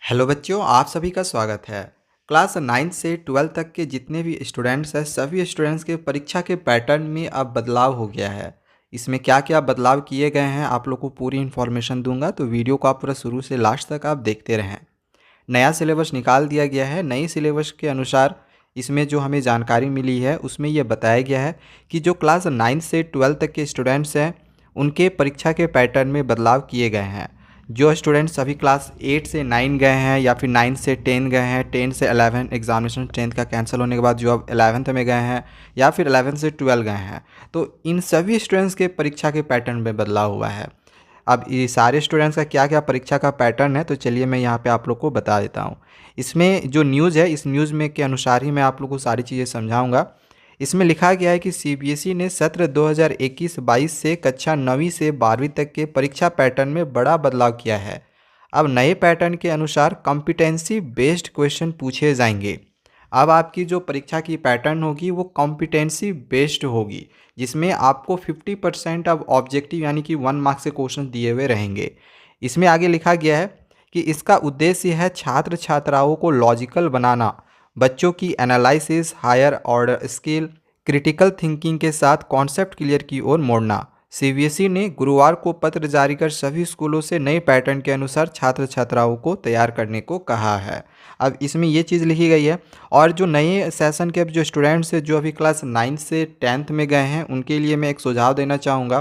Hello बच्चों, आप सभी का स्वागत है। क्लास 9 से 12 तक के जितने भी स्टूडेंट्स हैं, सभी स्टूडेंट्स के परीक्षा के पैटर्न में अब बदलाव हो गया है। इसमें क्या क्या बदलाव किए गए हैं, आप लोग को पूरी इन्फॉर्मेशन दूंगा, तो वीडियो को आप पूरा शुरू से लास्ट तक आप देखते रहें। नया सिलेबस निकाल दिया गया है। नई सिलेबस के अनुसार इसमें जो हमें जानकारी मिली है, उसमें यह बताया गया है कि जो क्लास 9 से 12 तक के स्टूडेंट्स हैं, उनके परीक्षा के पैटर्न में बदलाव किए गए हैं। जो स्टूडेंट्स अभी क्लास 8 से 9 गए हैं या फिर 9 से 10 गए हैं, 10 से 11 एग्जामिनेशन 10th का कैंसिल होने के बाद जो अब 11th में गए हैं या फिर 11 से 12 गए हैं, तो इन सभी स्टूडेंट्स के परीक्षा के पैटर्न में बदलाव हुआ है। अब ये सारे स्टूडेंट्स का क्या क्या परीक्षा का पैटर्न है, तो चलिए मैं यहाँ पे आप लोग को बता देता हूँ। इसमें जो न्यूज़ है, इस न्यूज़ में के अनुसार ही मैं आप लोग को सारी चीज़ें समझाऊंगा। इसमें लिखा गया है कि सीबीएसई ने सत्र 2021-22 से कक्षा 9वीं से 12वीं तक के परीक्षा पैटर्न में बड़ा बदलाव किया है। अब नए पैटर्न के अनुसार कॉम्पिटेंसी बेस्ड क्वेश्चन पूछे जाएंगे। अब आपकी जो परीक्षा की पैटर्न होगी वो कॉम्पिटेंसी बेस्ड होगी, जिसमें आपको 50% अब ऑब्जेक्टिव यानी कि 1 मार्क्स के क्वेश्चन दिए हुए रहेंगे। इसमें आगे लिखा गया है कि इसका उद्देश्य है छात्र छात्राओं को लॉजिकल बनाना, बच्चों की analysis, higher order skill, critical thinking के साथ कॉन्सेप्ट क्लियर की ओर मोड़ना। सीबीएसई ने गुरुवार को पत्र जारी कर सभी स्कूलों से नए पैटर्न के अनुसार छात्र छात्राओं को तैयार करने को कहा है। अब इसमें ये चीज़ लिखी गई है। और जो नए सेशन के अब जो स्टूडेंट्स हैं, जो अभी क्लास 9 से 10th में गए हैं, उनके लिए मैं एक सुझाव देना चाहूँगा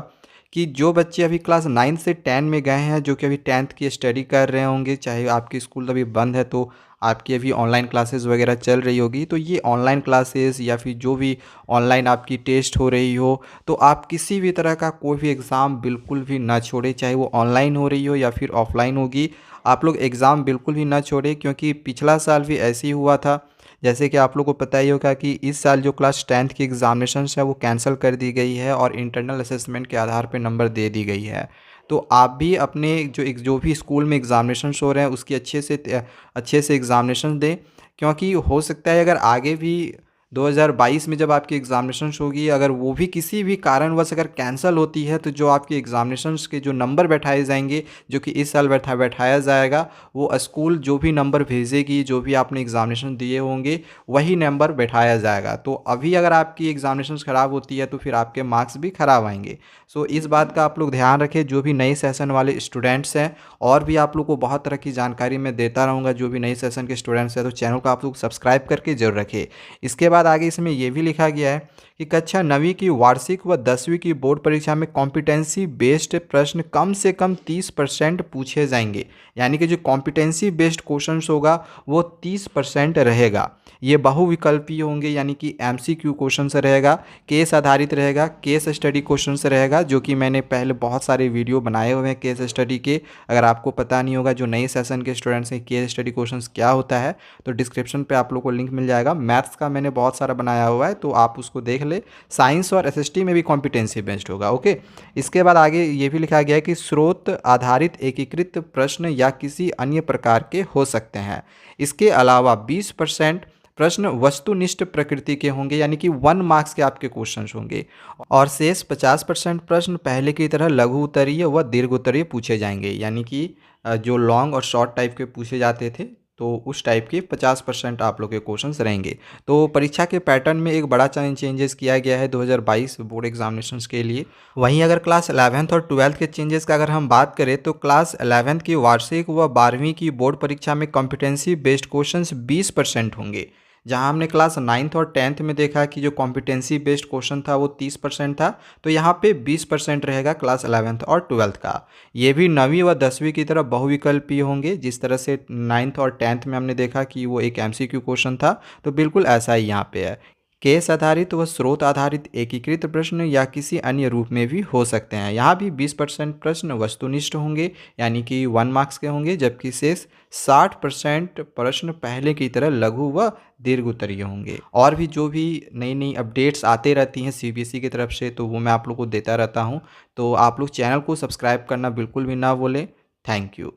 कि जो बच्चे अभी क्लास 9 से 10 में गए हैं, जो कि अभी 10th की स्टडी कर रहे होंगे, चाहे आपकी स्कूल अभी बंद है तो आपकी अभी ऑनलाइन क्लासेस वगैरह चल रही होगी, तो ये ऑनलाइन क्लासेस या फिर जो भी ऑनलाइन आपकी टेस्ट हो रही हो, तो आप किसी भी तरह का कोई भी एग्ज़ाम बिल्कुल भी ना छोड़े, चाहे वो ऑनलाइन हो रही हो या फिर ऑफलाइन होगी। आप लोग एग्ज़ाम बिल्कुल भी ना छोड़े, क्योंकि पिछला साल भी ऐसे ही हुआ था। जैसे कि आप लोग को पता ही होगा कि इस साल जो क्लास 10th की एग्ज़ामिनेशंस है वो कैंसिल कर दी गई है और इंटरनल असेसमेंट के आधार पे नंबर दे दी गई है। तो आप भी अपने जो भी स्कूल में एग्ज़ामिनेशंस हो रहे हैं उसकी अच्छे से एग्ज़ामिनेशन दें, क्योंकि हो सकता है अगर आगे भी 2022 में जब आपकी एग्ज़ामिनेशंस होगी, अगर वो भी किसी भी कारणवश अगर कैंसिल होती है, तो जो आपकी एग्ज़ामिनेशंस के जो नंबर बैठाए जाएंगे, जो कि इस साल बैठाया जाएगा, वो स्कूल जो भी नंबर भेजेगी, जो भी आपने एग्ज़ामिनेशन दिए होंगे, वही नंबर बैठाया जाएगा। तो अभी अगर आपकी एग्ज़ामिनेशंस ख़राब होती है तो फिर आपके मार्क्स भी ख़राब आएंगे। सो इस बात का आप लोग ध्यान रखें, जो भी नए सेशन वाले स्टूडेंट्स हैं। और भी आप लोग को बहुत तरह की जानकारी मैं देता रहूँगा, जो भी नए सेशन के स्टूडेंट्स हैं, तो चैनल को आप लोग सब्सक्राइब करके जरूर रखें। इसके बाद आगे इसमें यह भी लिखा गया है कि कक्षा 9वीं की वार्षिक व 10वीं की बोर्ड परीक्षा में कॉम्पिटेंसी बेस्ड प्रश्न कम से कम 30% पूछे जाएंगे। यानी कि जो कॉम्पिटेंसी बेस्ड क्वेश्चंस होगा वो 30% रहेगा। ये बहुविकल्पीय होंगे, यानी कि एमसीक्यू क्वेश्चन से रहेगा, केस आधारित रहेगा, केस स्टडी क्वेश्चन से रहेगा, जो कि मैंने पहले बहुत सारे वीडियो बनाए हुए हैं केस स्टडी के। अगर आपको पता नहीं होगा, जो नए सेशन के स्टूडेंट्स हैं, केस स्टडी क्वेश्चंस क्या होता है, तो डिस्क्रिप्शन पे आप लोग को लिंक मिल जाएगा। मैथ्स का मैंने बहुत सारा बनाया हुआ है, तो आप उसको देख ले। साइंस और एसएसटी में भी कॉम्पिटेंसी बेस्ड होगा। ओके, इसके बाद आगे ये भी लिखा गया है कि स्रोत आधारित एकीकृत प्रश्न या किसी अन्य प्रकार के हो सकते हैं। इसके अलावा 20% प्रश्न वस्तुनिष्ठ प्रकृति के होंगे, यानी कि 1 मार्क्स के आपके क्वेश्चंस होंगे। और शेष 50% प्रश्न पहले की तरह लघु उत्तरीय व दीर्घ उत्तरीय पूछे जाएंगे, यानी कि जो लॉन्ग और शॉर्ट टाइप के पूछे जाते थे, तो उस टाइप के 50% आप लोग के क्वेश्चंस रहेंगे। तो परीक्षा के पैटर्न में एक बड़ा चेंजेस किया गया है 2022 बोर्ड एग्जामिनेशंस के लिए। वहीं अगर क्लास 11th और 12th के चेंजेस का अगर हम बात करें, तो क्लास 11th की वार्षिक व 12वीं की बोर्ड परीक्षा में कॉम्पिटेंसी बेस्ड क्वेश्चंस 20% होंगे। जहां हमने क्लास 9th और 10th में देखा कि जो कॉम्पिटेंसी बेस्ड क्वेश्चन था वो 30% था, तो यहाँ पे 20% रहेगा क्लास 11th और 12th का। ये भी 9वीं व 10वीं की तरह बहुविकल्पीय होंगे, जिस तरह से 9th और 10th में हमने देखा कि वो एक एमसीक्यू क्वेश्चन था, तो बिल्कुल ऐसा ही यहाँ पे है। केस आधारित व स्रोत आधारित एकीकृत प्रश्न या किसी अन्य रूप में भी हो सकते हैं। यहाँ भी 20% प्रश्न वस्तुनिष्ठ होंगे, यानी कि 1 मार्क्स के होंगे, जबकि शेष 60% प्रश्न पहले की तरह लघु व दीर्घ उत्तरीय होंगे। और भी जो भी नई नई अपडेट्स आते रहती हैं सीबीएसई की तरफ से, तो वो मैं आप लोग को देता रहता हूँ। तो आप लोग चैनल को सब्सक्राइब करना बिल्कुल भी ना भूलें। Thank you.